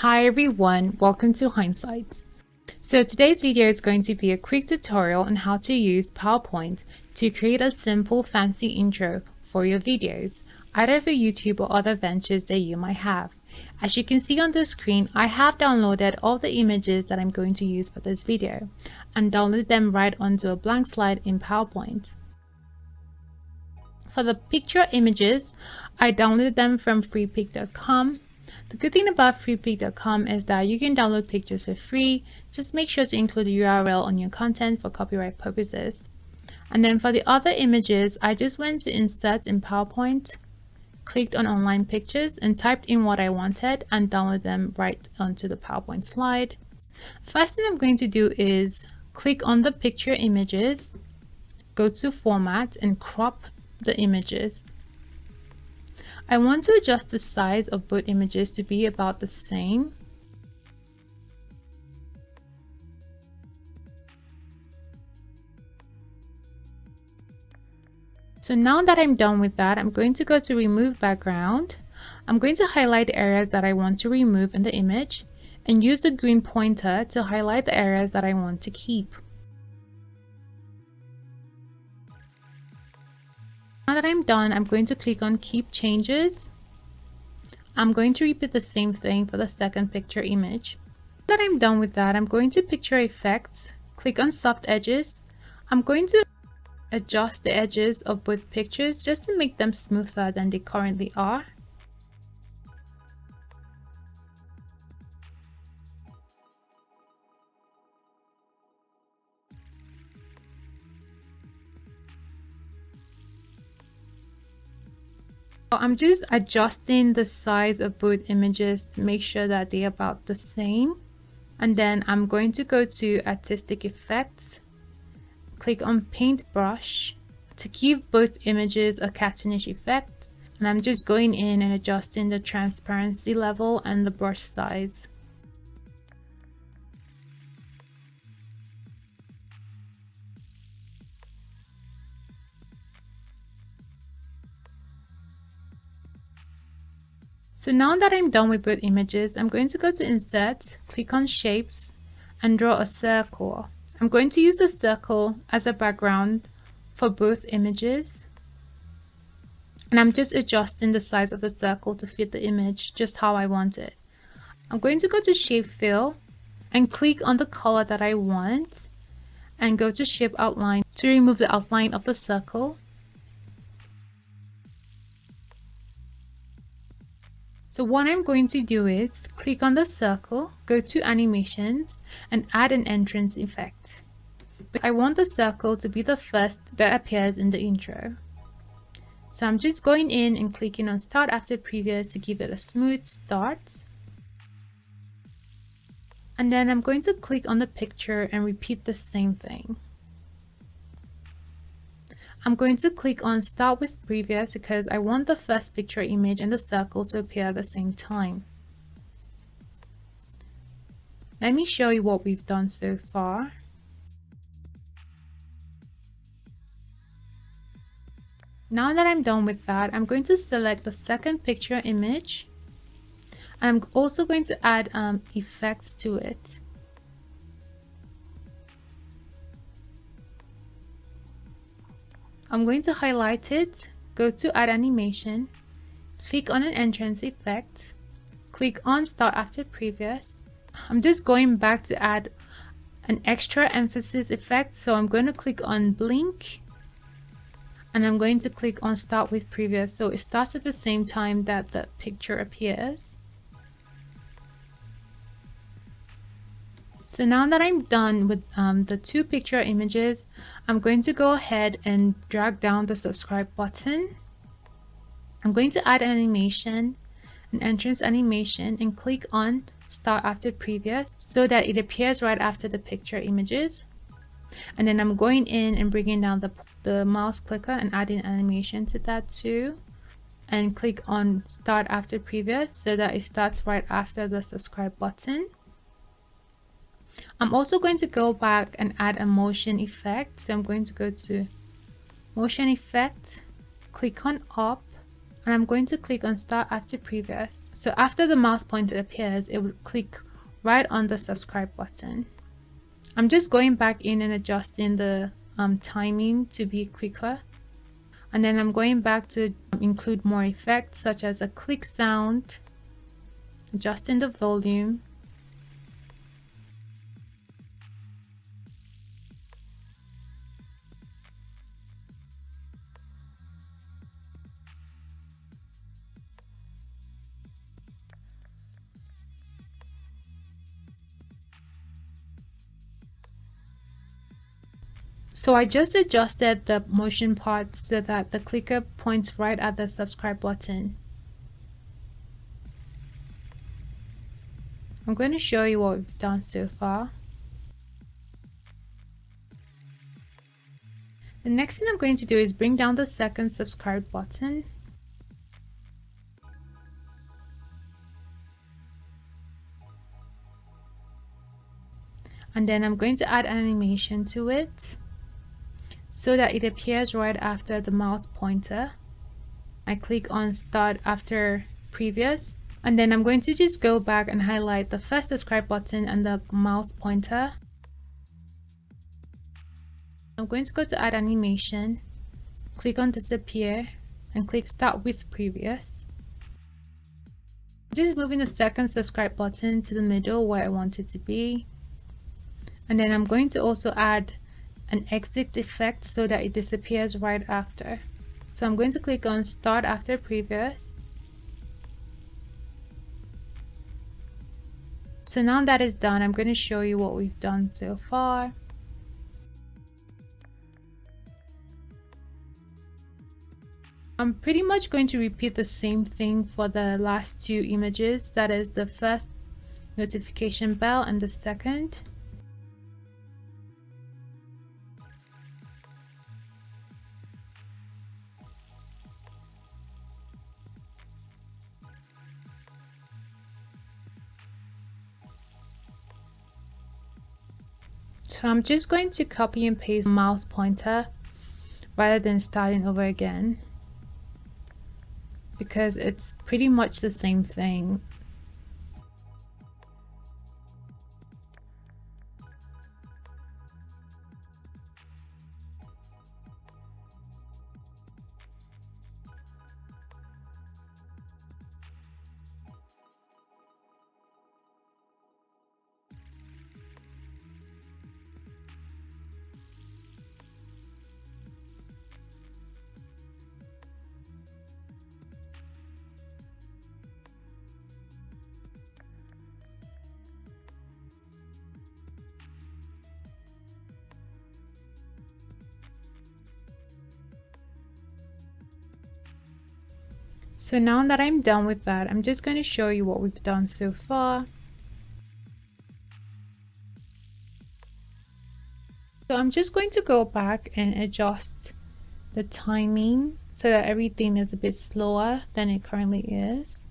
Hi everyone, welcome to Hindsight. So today's video is going to be a quick tutorial on how to use PowerPoint to create a simple fancy intro for your videos, either for YouTube or other ventures that you might have. As you can see on the screen, I have downloaded all the images that I'm going to use for this video and downloaded them right onto a blank slide in PowerPoint. For the picture images, I downloaded them from Freepik.com. The good thing about Freepik.com is that you can download pictures for free. Just make sure to include the URL on your content for copyright purposes. And then for the other images, I just went to Insert in PowerPoint, clicked on Online Pictures and typed in what I wanted and downloaded them right onto the PowerPoint slide. First thing I'm going to do is click on the picture images, go to Format and crop the images. I want to adjust the size of both images to be about the same. So now that I'm done with that, I'm going to go to Remove Background. I'm going to highlight the areas that I want to remove in the image and use the green pointer to highlight the areas that I want to keep. Now that I'm done, I'm going to click on Keep Changes. I'm going to repeat the same thing for the second picture image. Now that I'm done with that, I'm going to Picture Effects, click on Soft Edges. I'm going to adjust the edges of both pictures just to make them smoother than they currently are. I'm just adjusting the size of both images to make sure that they're about the same. And then I'm going to go to Artistic Effects, click on Paintbrush to give both images a cartoonish effect. And I'm just going in and adjusting the transparency level and the brush size. So now that I'm done with both images, I'm going to go to Insert, click on Shapes, and draw a circle. I'm going to use the circle as a background for both images. And I'm just adjusting the size of the circle to fit the image just how I want it. I'm going to go to Shape Fill and click on the color that I want and go to Shape Outline to remove the outline of the circle. So what I'm going to do is click on the circle, go to Animations, and add an entrance effect. I want the circle to be the first that appears in the intro. So I'm just going in and clicking on Start After Previous to give it a smooth start. And then I'm going to click on the picture and repeat the same thing. I'm going to click on Start with Previous because I want the first picture image and the circle to appear at the same time. Let me show you what we've done so far. Now that I'm done with that, I'm going to select the second picture image and I'm also going to add effects to it. I'm going to highlight it, go to Add Animation, click on an entrance effect, click on Start After Previous. I'm just going back to add an extra emphasis effect, so I'm going to click on Blink and I'm going to click on Start with Previous so it starts at the same time that the picture appears. So now that I'm done with the two picture images, I'm going to go ahead and drag down the subscribe button. I'm going to add an animation, an entrance animation, and click on Start After Previous so that it appears right after the picture images. And then I'm going in and bringing down the mouse clicker and adding animation to that too. And click on Start After Previous so that it starts right after the subscribe button. I'm also going to go back and add a motion effect. So I'm going to go to Motion Effect, click on Up, and I'm going to click on start after previous. So after the mouse pointer appears, it will click right on the subscribe button. I'm just going back in and adjusting the timing to be quicker. And then I'm going back to include more effects such as a click sound, adjusting the volume. So I just adjusted the motion part so that the clicker points right at the subscribe button. I'm going to show you what we've done so far. The next thing I'm going to do is bring down the second subscribe button. And then I'm going to add an animation to it so that it appears right after the mouse pointer. I click on start after previous, and then I'm going to just go back and highlight the first subscribe button and the mouse pointer. I'm going to go to add animation, click on disappear, and click start with previous. Just moving the second subscribe button to the middle where I want it to be. And then I'm going to also add an exit effect so that it disappears right after. So I'm going to click on start after previous. So now that is done, I'm going to show you what we've done so far. I'm pretty much going to repeat the same thing for the last two images, that is the first notification bell and the second. So I'm just going to copy and paste the mouse pointer rather than starting over again, because it's pretty much the same thing. So now that I'm done with that, I'm just going to show you what we've done so far. So I'm just going to go back and adjust the timing so that everything is a bit slower than it currently is.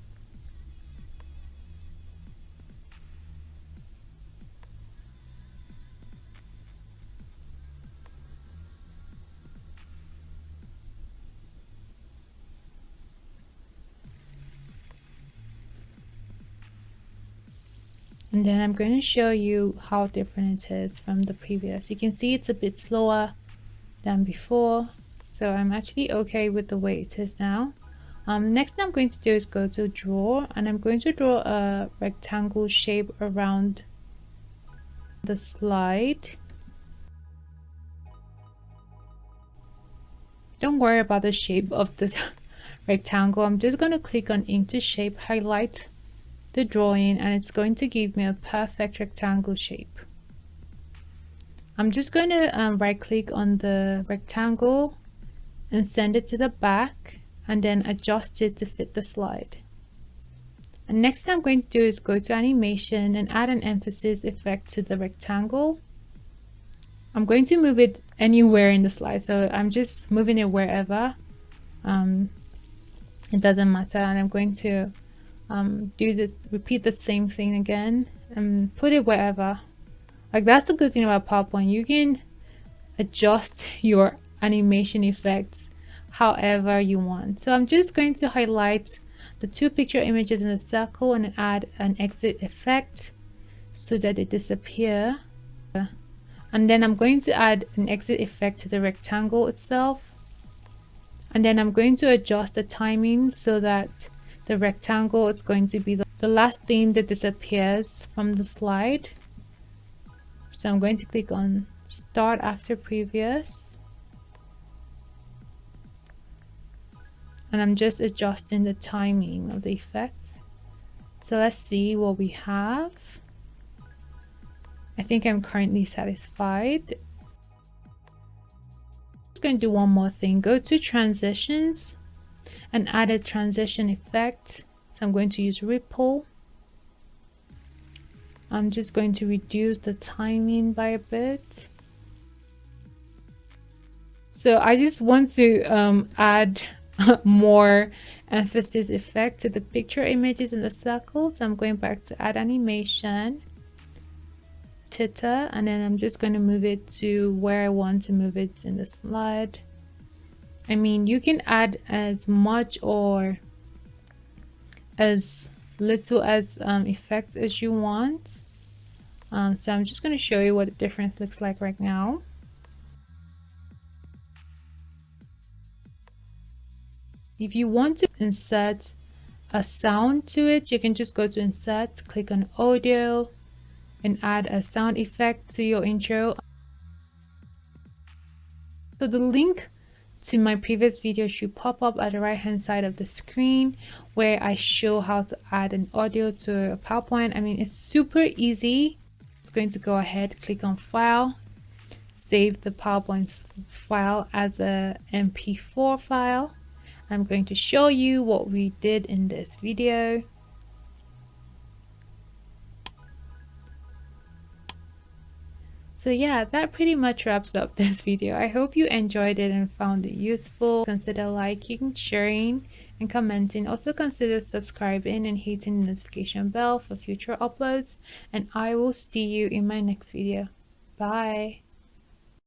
And then I'm going to show you how different it is from the previous. You can see it's a bit slower than before. So I'm actually okay with the way it is now. Next thing I'm going to do is go to draw, and I'm going to draw a rectangle shape around the slide. Don't worry about the shape of this rectangle. I'm just going to click on ink to shape, highlight the drawing, and it's going to give me a perfect rectangle shape. I'm just going to right click on the rectangle and send it to the back, and then adjust it to fit the slide. And next thing I'm going to do is go to animation and add an emphasis effect to the rectangle. I'm going to move it anywhere in the slide, so I'm just moving it wherever. It doesn't matter, and I'm going to repeat the same thing again and put it wherever. Like, that's the good thing about PowerPoint. You can adjust your animation effects however you want. So I'm just going to highlight the two picture images in the circle and add an exit effect so that they disappear. And then I'm going to add an exit effect to the rectangle itself. And then I'm going to adjust the timing so that the rectangle is going to be the last thing that disappears from the slide. So I'm going to click on start after previous. And I'm just adjusting the timing of the effect. So let's see what we have. I think I'm currently satisfied. I'm just going to do one more thing. Go to transitions and add a transition effect. So I'm going to use ripple. I'm just going to reduce the timing by a bit. So I just want to add more emphasis effect to the picture images in the circle. So I'm going back to add animation, theta, and then I'm just going to move it to where I want to move it in the slide. I mean, you can add as much or as little as effects as you want. So I'm just going to show you what the difference looks like right now. If you want to insert a sound to it, you can just go to insert, click on audio, and add a sound effect to your intro. So the link to my previous video should pop up at the right hand side of the screen, where I show how to add an audio to a PowerPoint. I mean, it's super easy. It's going to go ahead, click on file, save the PowerPoint file as a MP4 file. I'm going to show you what we did in this video. So yeah, that pretty much wraps up this video. I hope you enjoyed it and found it useful. Consider liking, sharing, and commenting. Also consider subscribing and hitting the notification bell for future uploads. And I will see you in my next video. Bye.